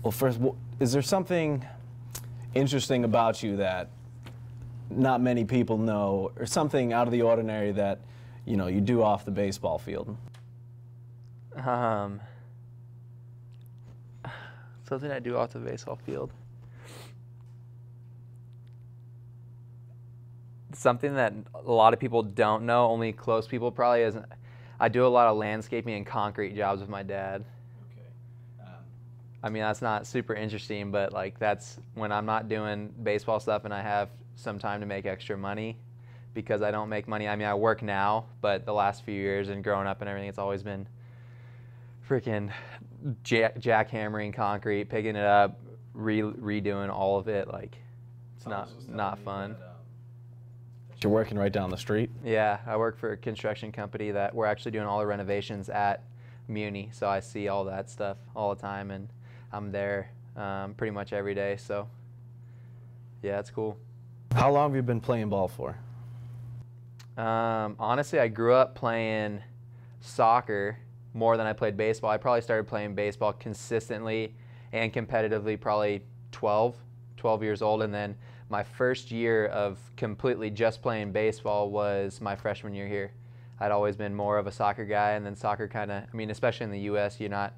Well, first, is there something interesting about you that not many people know, or something out of the ordinary that, you know, you do off the baseball field? Something I do off the baseball field. Something that a lot of people don't know, only close people probably, is I do a lot of landscaping and concrete jobs with my dad. Okay. I mean, that's not super interesting, but like that's when I'm not doing baseball stuff and I have some time to make extra money, because I don't make money. I mean, I work now, but the last few years and growing up and everything, it's always been freaking jackhammering concrete, picking it up, redoing all of it. Like, it's not fun. You're working right down the street? Yeah, I work for a construction company that we're actually doing all the renovations at Muni, so I see all that stuff all the time, and I'm there pretty much every day, so yeah, it's cool. How long have you been playing ball for? Honestly, I grew up playing soccer more than I played baseball. I probably started playing baseball consistently and competitively probably 12 years old, and then my first year of completely just playing baseball was my freshman year here. I'd always been more of a soccer guy, and then soccer kind of, I mean, especially in the U.S., you're not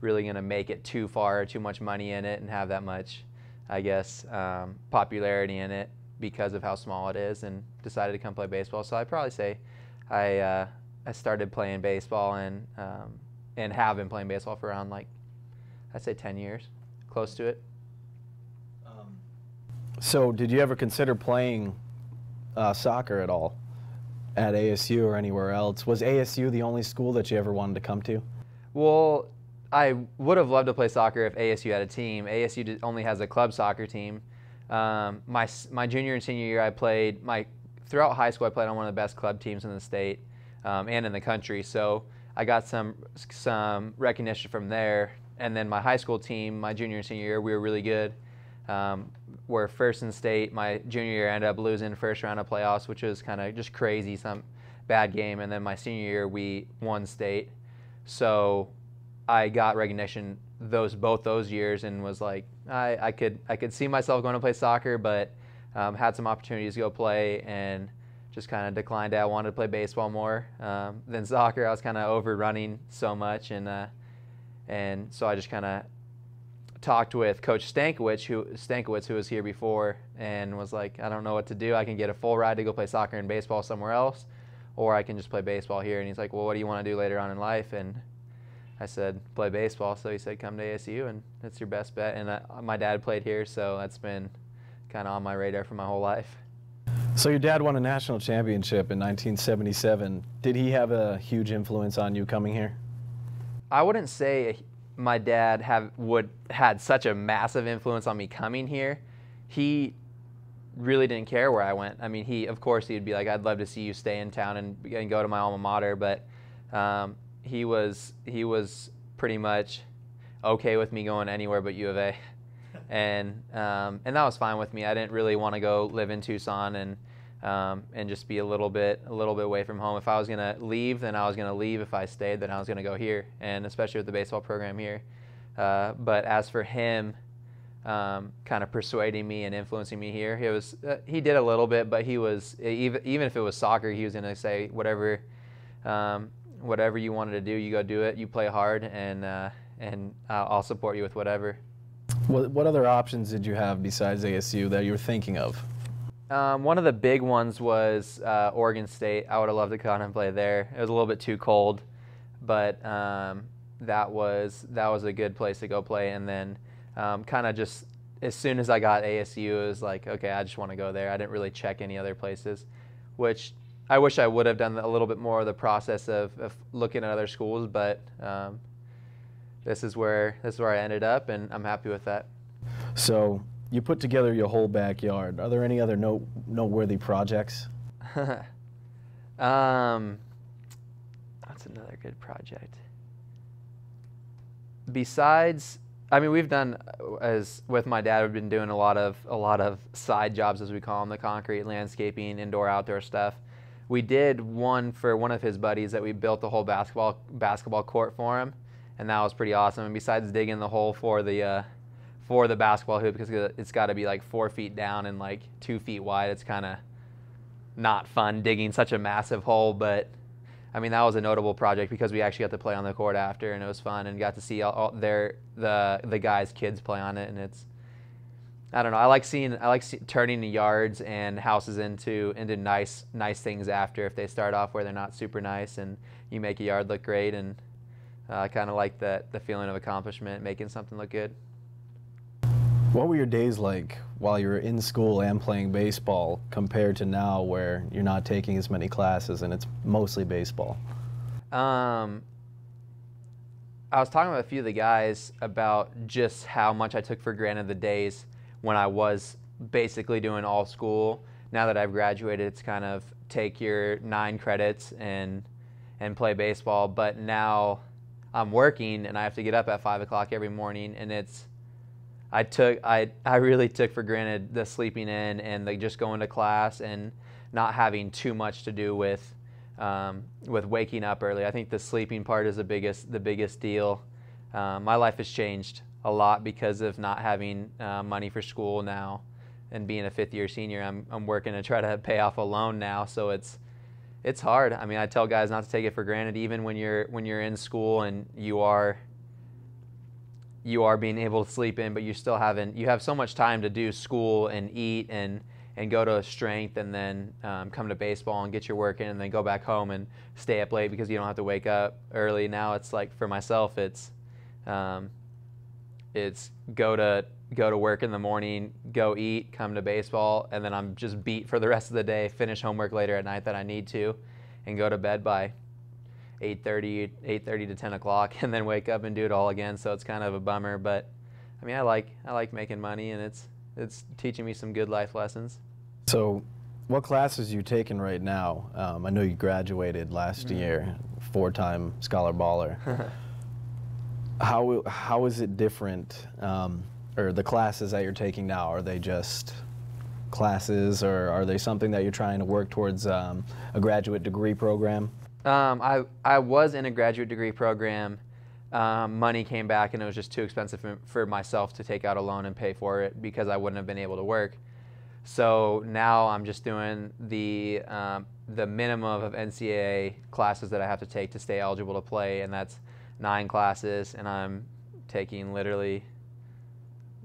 really going to make it too far, too much money in it, and have that much, I guess, popularity in it because of how small it is, and decided to come play baseball. So I'd probably say I started playing baseball and have been playing baseball for around, like, I'd say 10 years, close to it. So did you ever consider playing soccer at all at ASU or anywhere else? Was ASU the only school that you ever wanted to come to? Well, I would have loved to play soccer if ASU had a team. ASU only has a club soccer team. My junior and senior year, I played throughout high school. I played on one of the best club teams in the state and in the country. So I got some recognition from there. And then my high school team, my junior and senior year, we were really good. We're first in state. My junior year, I ended up losing first round of playoffs, which was kind of just crazy, some bad game. And then my senior year, we won state. So I got recognition both those years, and was like, I could see myself going to play soccer, but had some opportunities to go play and just kind of declined it. I wanted to play baseball more than soccer. I was kind of overrunning so much, and so I just kind of talked with Coach Stankiewicz, who was here before, and was like, I don't know what to do. I can get a full ride to go play soccer and baseball somewhere else, or I can just play baseball here. And he's like, well, what do you want to do later on in life? And I said, play baseball. So he said, come to ASU, and that's your best bet. And my dad played here, so that's been kind of on my radar for my whole life. So your dad won a national championship in 1977. Did he have a huge influence on you coming here? I wouldn't say my dad had such a massive influence on me coming here. He really didn't care where I went. I mean, of course he'd be like, I'd love to see you stay in town and go to my alma mater, but he was pretty much okay with me going anywhere but U of A, and that was fine with me. I didn't really want to go live in Tucson and just be a little bit away from home. If I was gonna leave, then I was gonna leave. If I stayed, then I was gonna go here, and especially with the baseball program here. But as for him, kind of persuading me and influencing me here, he did a little bit, but he was even if it was soccer, he was gonna say whatever you wanted to do, you go do it. You play hard, and I'll support you with whatever. What other options did you have besides ASU that you were thinking of? One of the big ones was Oregon State. I would have loved to come and play there. It was a little bit too cold, but that was a good place to go play. And then kind of just as soon as I got ASU, it was like, okay, I just want to go there. I didn't really check any other places, which I wish I would have done a little bit more of the process of looking at other schools. But this is where I ended up, and I'm happy with that. So you put together your whole backyard. Are there any other noteworthy projects? That's another good project. Besides, I mean, we've done, as with my dad, we've been doing a lot of side jobs, as we call them, the concrete, landscaping, indoor, outdoor stuff. We did one for one of his buddies that we built the whole basketball court for him, and that was pretty awesome. And besides digging the hole for the for the basketball hoop because it's got to be like 4 feet down and like 2 feet wide. It's kind of not fun digging such a massive hole, but I mean that was a notable project because we actually got to play on the court after, and it was fun, and got to see the guys' kids play on it, and it's, I don't know. I like turning the yards and houses into nice things after, if they start off where they're not super nice and you make a yard look great, and I kind of like the feeling of accomplishment, making something look good. What were your days like while you were in school and playing baseball compared to now where you're not taking as many classes and it's mostly baseball? I was talking with a few of the guys about just how much I took for granted the days when I was basically doing all school. Now that I've graduated, it's kind of take your 9 credits and play baseball. But now I'm working and I have to get up at 5 o'clock every morning, and I really took for granted the sleeping in and the just going to class and not having too much to do with waking up early. I think the sleeping part is the biggest deal. My life has changed a lot because of not having money for school now, and being a 5th-year senior. I'm working to try to pay off a loan now, so it's hard. I mean, I tell guys not to take it for granted, even when you're in school and you are being able to sleep in, but you have so much time to do school and eat and go to strength, and then come to baseball and get your work in, and then go back home and stay up late because you don't have to wake up early. Now it's like, for myself, it's go to work in the morning, go eat, come to baseball, and then I'm just beat for the rest of the day, finish homework later at night that I need to, and go to bed by 8:30 to 10 o'clock, and then wake up and do it all again. So it's kind of a bummer, but I mean, I like making money, and it's teaching me some good life lessons. So what classes are you taking right now? I know you graduated last year, 4-time Scholar Baller. How is it different, or the classes that you're taking now, are they just classes, or are they something that you're trying to work towards a graduate degree program? I was in a graduate degree program. Money came back and it was just too expensive for myself to take out a loan and pay for it because I wouldn't have been able to work. So now I'm just doing the minimum of NCAA classes that I have to take to stay eligible to play, and that's 9 classes, and I'm taking literally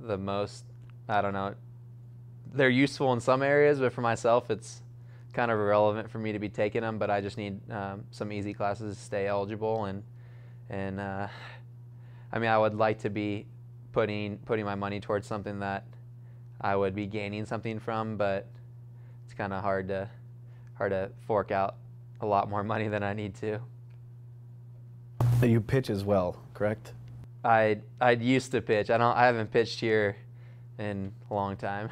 the most, I don't know, they're useful in some areas, but for myself it's kind of irrelevant for me to be taking them, but I just need some easy classes to stay eligible, and I mean, I would like to be putting my money towards something that I would be gaining something from, but it's kind of hard to fork out a lot more money than I need to. You pitch as well, correct? I used to pitch. I haven't pitched here in a long time.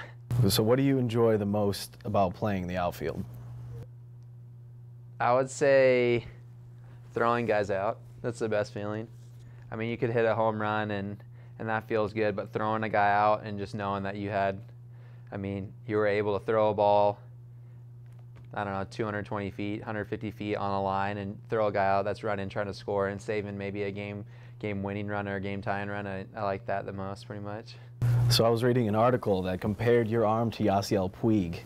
So what do you enjoy the most about playing the outfield? I would say throwing guys out. That's the best feeling. I mean, you could hit a home run and that feels good, but throwing a guy out and just knowing that you were able to throw a ball, I don't know, 220 feet, 150 feet on a line and throw a guy out that's running, trying to score and saving maybe a game-winning run or a game-tying run. I like that the most, pretty much. So I was reading an article that compared your arm to Yasiel Puig.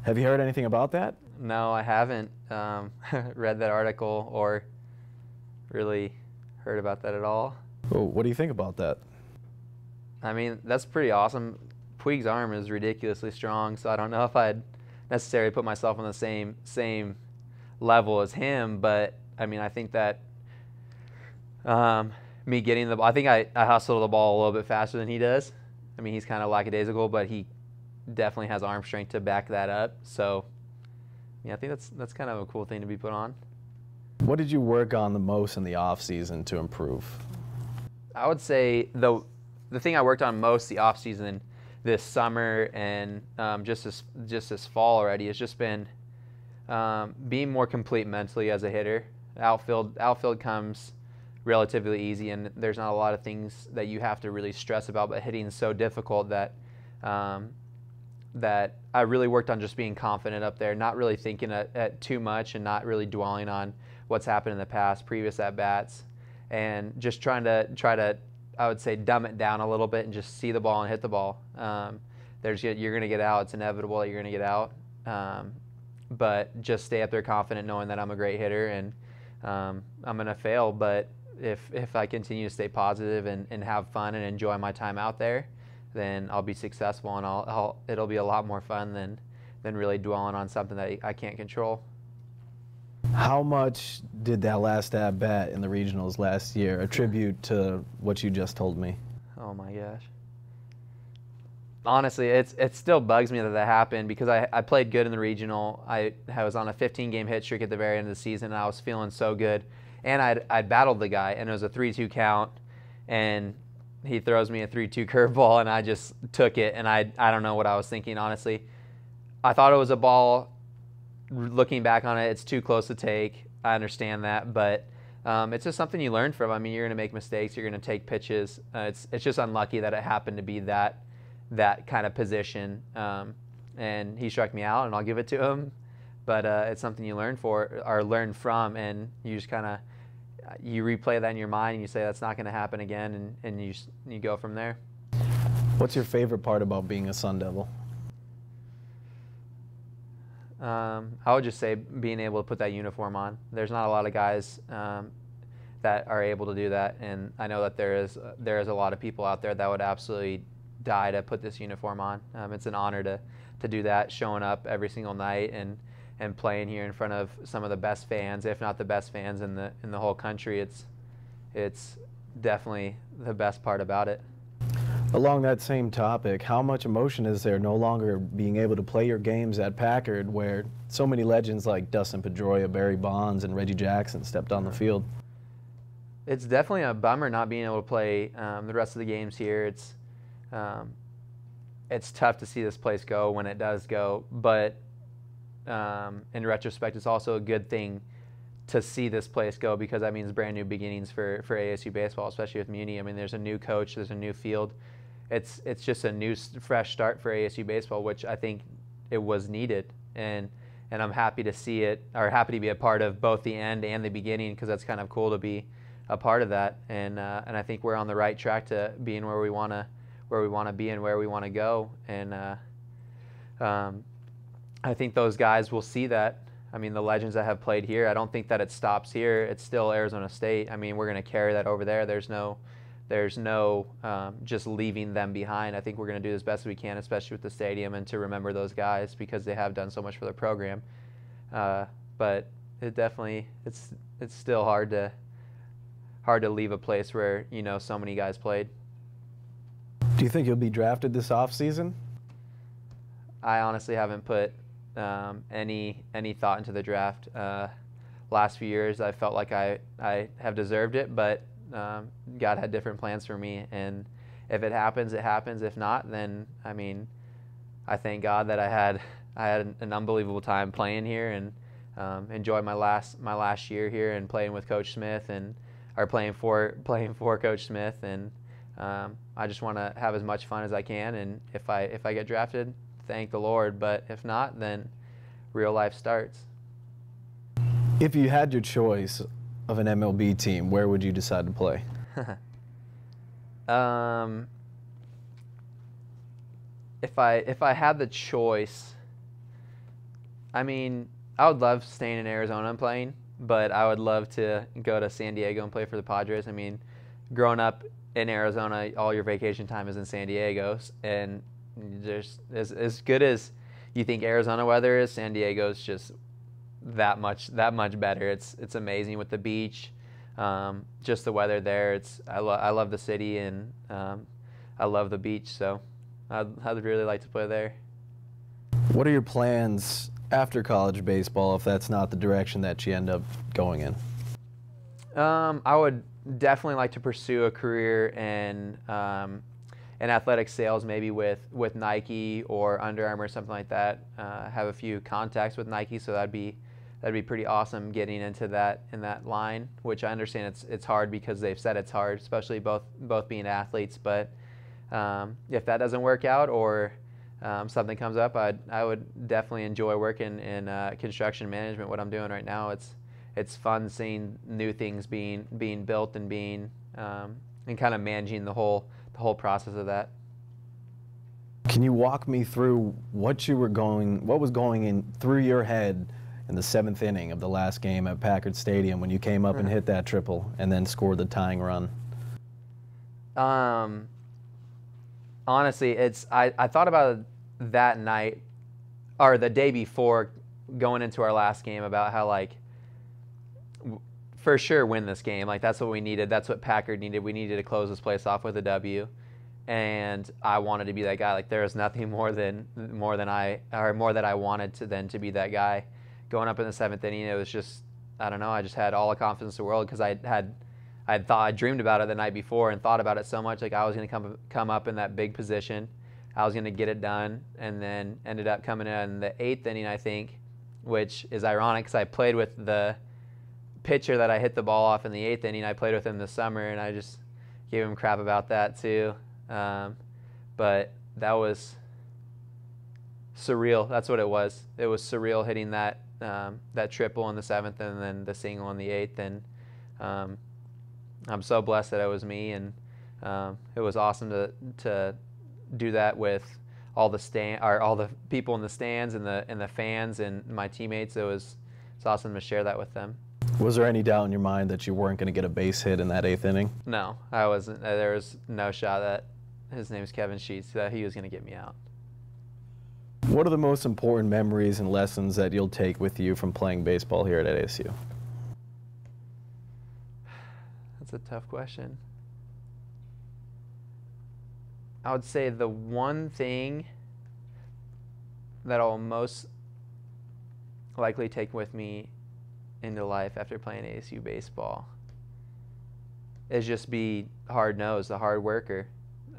Have you heard anything about that? No, I haven't read that article or really heard about that at all. Well, what do you think about that? I mean, that's pretty awesome. Puig's arm is ridiculously strong, so I don't know if I'd necessarily put myself on the same level as him, but I mean, I think that me getting the ball, I think I hustle the ball a little bit faster than he does. I mean, he's kind of lackadaisical, but he definitely has arm strength to back that up. So, yeah, I think that's kind of a cool thing to be put on. What did you work on the most in the off season to improve? I would say the thing I worked on most the off season this summer and just this fall already has just been being more complete mentally as a hitter. Outfield comes relatively easy, and there's not a lot of things that you have to really stress about, but hitting is so difficult that that I really worked on just being confident up there, not really thinking at too much and not really dwelling on what's happened in the past, previous at-bats, and just try to I would say dumb it down a little bit and just see the ball and hit the ball. You're going to get out. It's inevitable that you're going to get out. But just stay up there confident knowing that I'm a great hitter and I'm going to fail. But if I continue to stay positive and have fun and enjoy my time out there, then I'll be successful and it'll be a lot more fun than really dwelling on something that I can't control. How much did that last at-bat in the regionals last year attribute to what you just told me? Oh my gosh. Honestly, it still bugs me that happened because I played good in the regional. I was on a 15-game hit streak at the very end of the season, and I was feeling so good. And I'd battled the guy, and it was a 3-2 count, and he throws me a 3-2 curveball, and I just took it, and I don't know what I was thinking, honestly. I thought it was a ball. Looking back on it, it's too close to take. I understand that, but it's just something you learn from. I mean, you're going to make mistakes. You're going to take pitches. It's just unlucky that it happened to be that kind of position. And he struck me out, and I'll give it to him. But it's something you learn from, and you just kind of you replay that in your mind, and you say that's not going to happen again, and you go from there. What's your favorite part about being a Sun Devil? I would just say being able to put that uniform on. There's not a lot of guys that are able to do that, and I know that there is a lot of people out there that would absolutely die to put this uniform on. It's an honor to do that, showing up every single night and playing here in front of some of the best fans, if not the best fans in the whole country. It's definitely the best part about it. Along that same topic, how much emotion is there no longer being able to play your games at Packard, where so many legends like Dustin Pedroia, Barry Bonds, and Reggie Jackson stepped on the field? It's definitely a bummer not being able to play the rest of the games here. It's tough to see this place go when it does go, but in retrospect, it's also a good thing to see this place go because that means brand new beginnings for ASU baseball, especially with Muni. I mean, there's a new coach, there's a new field. It's just a new, fresh start for ASU baseball, which I think it was needed, and I'm happy to see it, or happy to be a part of both the end and the beginning, because that's kind of cool to be a part of that, and I think we're on the right track to being where we want to be and where we want to go, and I think those guys will see that. I mean, the legends that have played here, I don't think that it stops here. It's still Arizona State. I mean, we're going to carry that over there. There's no just leaving them behind. I think we're going to do as best as we can, especially with the stadium, and to remember those guys because they have done so much for the program. But it definitely, it's still hard to leave a place where so many guys played. Do you think you'll be drafted this offseason? I honestly haven't put any thought into the draft. Last few years, I felt like I have deserved it, but God had different plans for me, and if it happens, it happens. If not, then I mean, I thank God that I had an unbelievable time playing here and enjoyed my last year here and playing with Coach Smith playing for Coach Smith, and I just want to have as much fun as I can. And if I get drafted, thank the Lord. But if not, then real life starts. If you had your choice of an MLB team, where would you decide to play? If I had the choice, I mean, I would love staying in Arizona and playing, but I would love to go to San Diego and play for the Padres. I mean, growing up in Arizona, all your vacation time is in San Diego, and there's as good as you think Arizona weather is, San Diego's just that much better. It's amazing with the beach, just the weather there. I love the city, and I love the beach, so I'd really like to play there. What are your plans after college baseball if that's not the direction that you end up going in? I would definitely like to pursue a career in athletic sales, maybe with Nike or Under Armour or something like that. Have a few contacts with Nike, so that'd be pretty awesome getting into that line, which I understand it's hard because they've said it's hard, especially both being athletes. But if that doesn't work out or something comes up, I would definitely enjoy working in construction management. What I'm doing right now, it's fun seeing new things being built and being and kind of managing the whole process of that. Can you walk me through what was going in through your head in the 7th inning of the last game at Packard Stadium when you came up and hit that triple and then scored the tying run? Honestly, I thought about it that night or the day before going into our last game about how, like, for sure win this game. Like, that's what we needed. That's what Packard needed. We needed to close this place off with a W. And I wanted to be that guy. Like, there was nothing more that I wanted to be that guy. Going up in the 7th inning, it was just, I don't know, I just had all the confidence in the world because I dreamed about it the night before and thought about it so much. Like, I was going to come up in that big position. I was going to get it done, and then ended up coming in the 8th inning, I think, which is ironic because I played with the pitcher that I hit the ball off in the 8th inning. I played with him this summer, and I just gave him crap about that too. But that was surreal. That's what it was. It was surreal hitting that triple in the 7th and then the single in the 8th. And I'm so blessed that it was me, and it was awesome to do that with all the people in the stands and the fans and my teammates. It's awesome to share that with them. Was there any doubt in your mind that you weren't going to get a base hit in that 8th inning? No, I wasn't. There was no shot that his name's Kevin Sheets, that he was going to get me out. What are the most important memories and lessons that you'll take with you from playing baseball here at ASU? That's a tough question. I would say the one thing that I'll most likely take with me into life after playing ASU baseball is just be hard-nosed, a hard worker,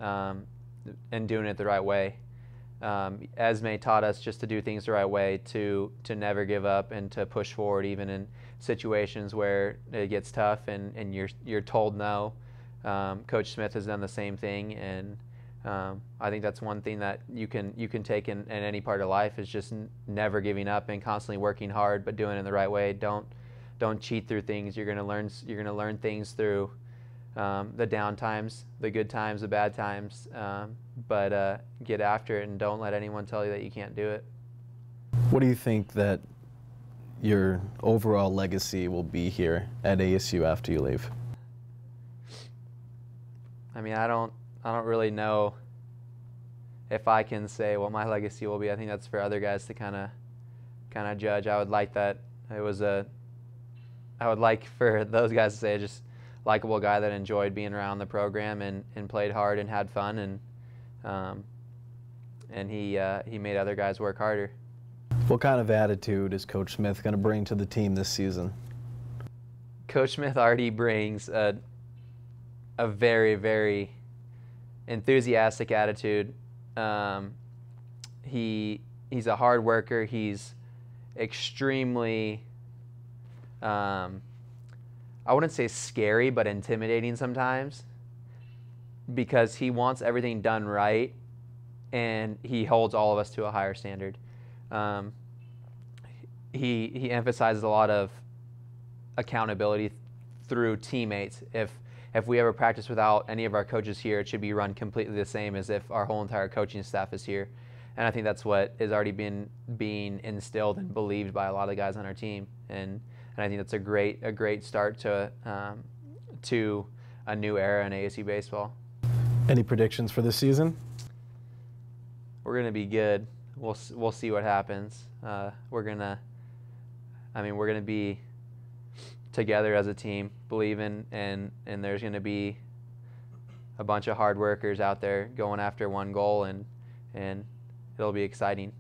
and doing it the right way. Esme taught us just to do things the right way, to never give up and to push forward even in situations where it gets tough and you're told no. Coach Smith has done the same thing, and I think that's one thing that you can take in any part of life is just never giving up and constantly working hard, but doing it in the right way. Don't cheat through things. You're gonna learn things through the down times, the good times, the bad times, but get after it and don't let anyone tell you that you can't do it. What do you think that your overall legacy will be here at ASU after you leave? I mean, I don't really know if I can say what my legacy will be. I think that's for other guys to kind of judge. I would like for those guys to say just likable guy that enjoyed being around the program and played hard and had fun, and he made other guys work harder. What kind of attitude is Coach Smith going to bring to the team this season? Coach Smith already brings a very, very enthusiastic attitude. He's a hard worker. He's extremely, I wouldn't say scary, but intimidating sometimes, because he wants everything done right, and he holds all of us to a higher standard. He emphasizes a lot of accountability through teammates. If we ever practice without any of our coaches here, it should be run completely the same as if our whole entire coaching staff is here. And I think that's what is already being instilled and believed by a lot of the guys on our team. And I think that's a great start to a new era in ASU baseball. Any predictions for this season? We're gonna be good. We'll see what happens. We're gonna be together as a team, believing, and there's going to be a bunch of hard workers out there going after one goal, and it'll be exciting.